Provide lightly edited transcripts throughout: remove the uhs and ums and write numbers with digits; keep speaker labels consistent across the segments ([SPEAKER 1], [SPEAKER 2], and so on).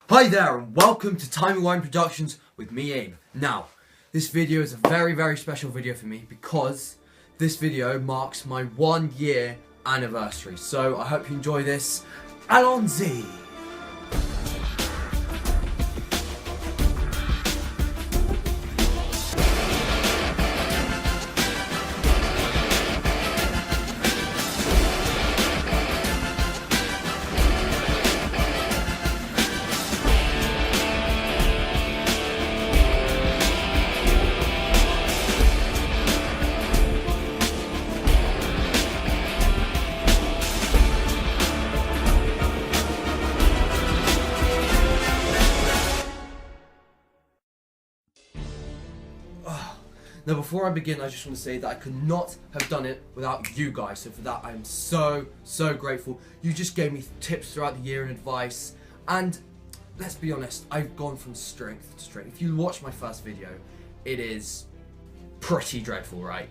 [SPEAKER 1] Hi there and welcome to Timey Wine Productions with me, Abe. Now, this video is a very special video for me because this video marks my 1 year anniversary. So I hope you enjoy this. Allons-y! Now before I begin, I just want to say that I could not have done it without you guys, so for that I am so grateful. You just gave me tips throughout the year and advice, and let's be honest, I've gone from strength to strength. If you watch my first video, it is pretty dreadful, right?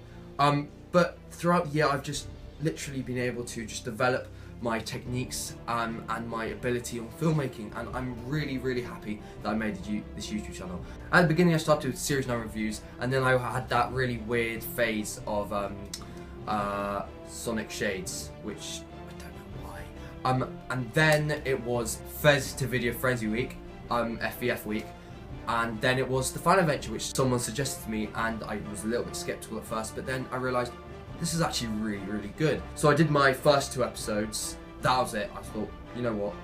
[SPEAKER 1] But throughout the year I've just literally been able to just develop my techniques and my ability on filmmaking, and I'm really happy that I made this YouTube channel. At the beginning I started with Series 9 reviews, and then I had that really weird phase of Sonic Shades, which I don't know why. And then it was Fez to Video Frenzy Week, FVF Week, and then it was the Final Adventure, which someone suggested to me, and I was a little bit skeptical at first, but then I realised this is actually really good. So I did my first 2 episodes, that was it. I thought, you know what,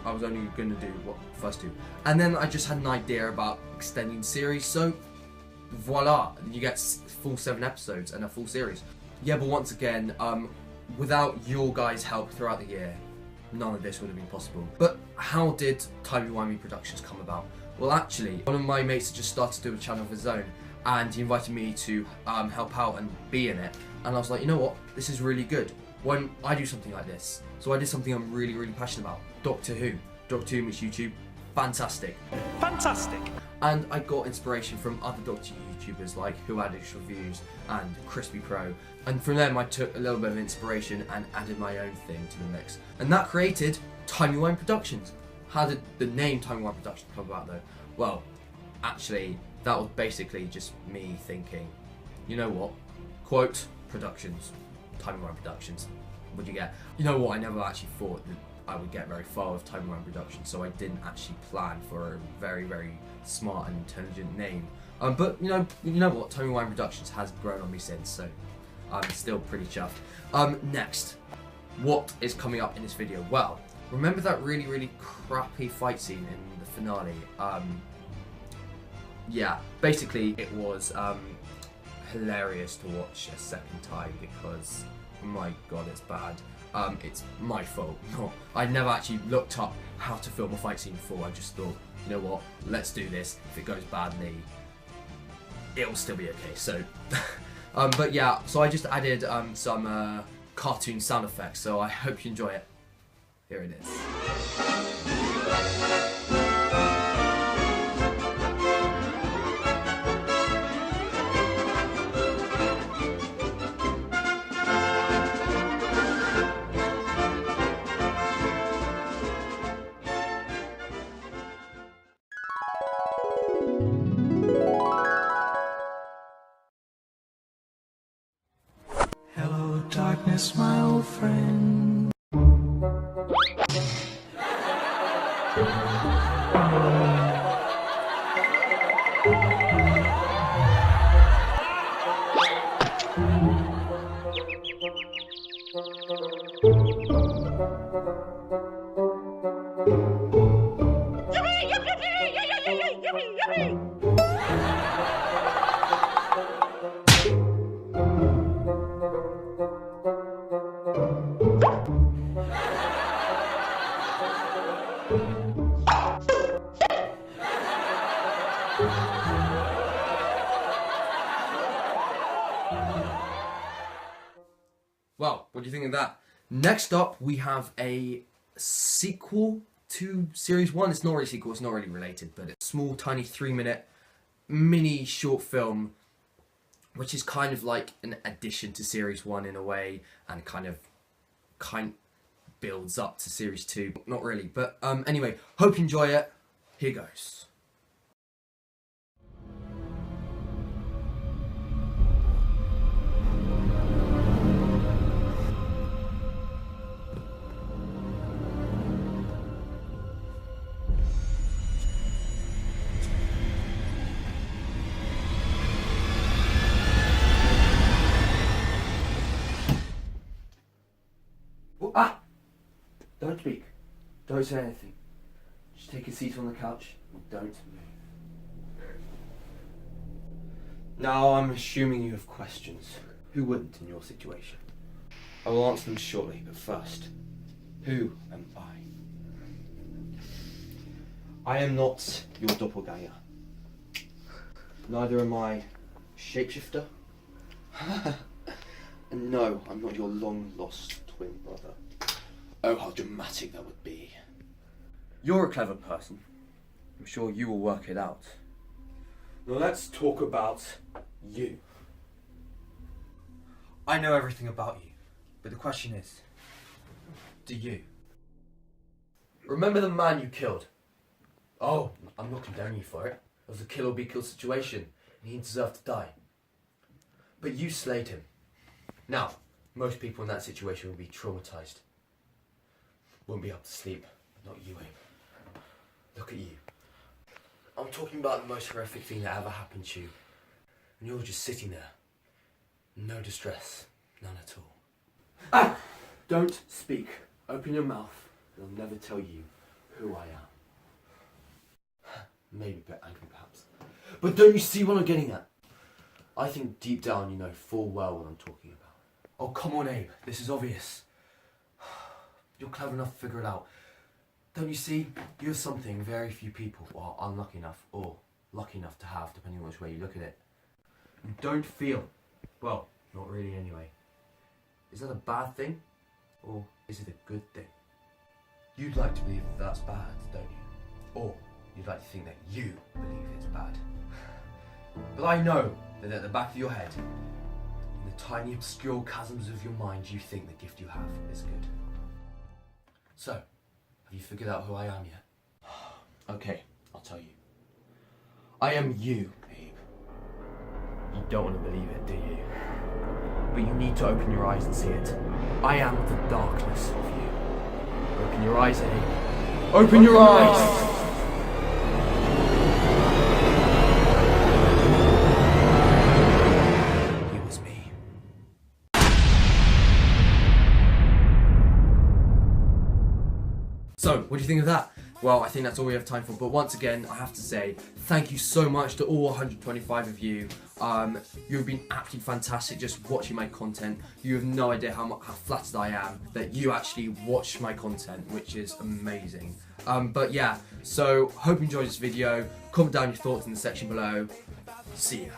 [SPEAKER 1] I was only going to do first 2. And then I just had an idea about extending the series, so voila, you get full 7 episodes and a full series. Yeah, but once again, without your guys' help throughout the year, none of this would have been possible. But how did Timey Wimey Productions come about? Well, actually, one of my mates had just started to do a channel of his own, and he invited me to help out and be in it. And I was like, you know what, this is really good. Why don't I do something like this? So I did something I'm really passionate about. Doctor Who. Doctor Who meets YouTube. Fantastic. And I got inspiration from other Doctor Who YouTubers like Who Addict Reviews and Crispy Pro. And from them I took a little bit of inspiration and added my own thing to the mix. And that created Timey Wine Productions. How did the name Timey Wine Productions come about though? Well, actually, that was basically just me thinking, you know what, quote, Productions, Timey Wine Productions, what'd you get? You know what, I never actually thought that I would get very far with Timey Wine Productions, so I didn't actually plan for a very smart and intelligent name. But you know what, Timey Wine Productions has grown on me since, so I'm still pretty chuffed. Next, what is coming up in this video? Well, remember that really crappy fight scene in the finale? Yeah, basically it was hilarious to watch a second time because, my god, it's bad. It's my fault. I never actually looked up how to film a fight scene before. I just thought, you know what, let's do this. If it goes badly, it'll still be okay. So, but yeah, so I just added some cartoon sound effects, so I hope you enjoy it. Here it is.
[SPEAKER 2] Hello, darkness, my old friend.
[SPEAKER 1] Well, what do you think of that? Next up, we have a sequel to Series 1. It's not really a sequel, it's not really related, but it's a small, tiny 3-minute mini short film, which is kind of like an addition to Series 1 in a way, and kind of builds up to Series 2. Not really, but anyway, hope you enjoy it. Here goes. Ah! Don't speak. Don't say anything. Just take a seat on the couch and don't move. Now I'm assuming you have questions. Who wouldn't in your situation? I will answer them shortly, but first, who am I? I am not your doppelganger. Neither am I shapeshifter. And no, I'm not your long-lost twin brother. Oh, how dramatic that would be. You're a clever person. I'm sure you will work it out. Now let's talk about you. I know everything about you, but the question is, do you? Remember the man you killed? Oh, I'm not condemning you for it. It was a kill or be killed situation, and he deserved to die. But you slayed him. Now, most people in that situation would be traumatized. Wouldn't be able to sleep. Not you, Abe. Look at you. I'm talking about the most horrific thing that ever happened to you. And you're just sitting there. No distress. None at all. Ah! Don't speak. Open your mouth. And I'll never tell you who I am. Maybe a bit angry, perhaps. But don't you see what I'm getting at? I think deep down you know full well what I'm talking about. Oh, come on, Abe. This is obvious. You're clever enough to figure it out. Don't you see? You're something very few people are unlucky enough or lucky enough to have, depending on which way you look at it. You don't feel. Well, not really anyway. Is that a bad thing? Or is it a good thing? You'd like to believe that that's bad, don't you? Or you'd like to think that you believe it's bad. But I know that at the back of your head, in the tiny obscure chasms of your mind, you think the gift you have is good. So, have you figured out who I am yet? Okay, I'll tell you. I am you, Abe. You don't want to believe it, do you? But you need to open your eyes and see it. I am the darkness of you. Open your eyes, Abe. Open your eyes! It was me. So, what do you think of that? Well, I think that's all we have time for, but once again, I have to say, thank you so much to all 125 of you. You've been absolutely fantastic just watching my content. You have no idea how flattered I am that you actually watch my content, which is amazing. But yeah, so hope you enjoyed this video. Comment down your thoughts in the section below. See ya.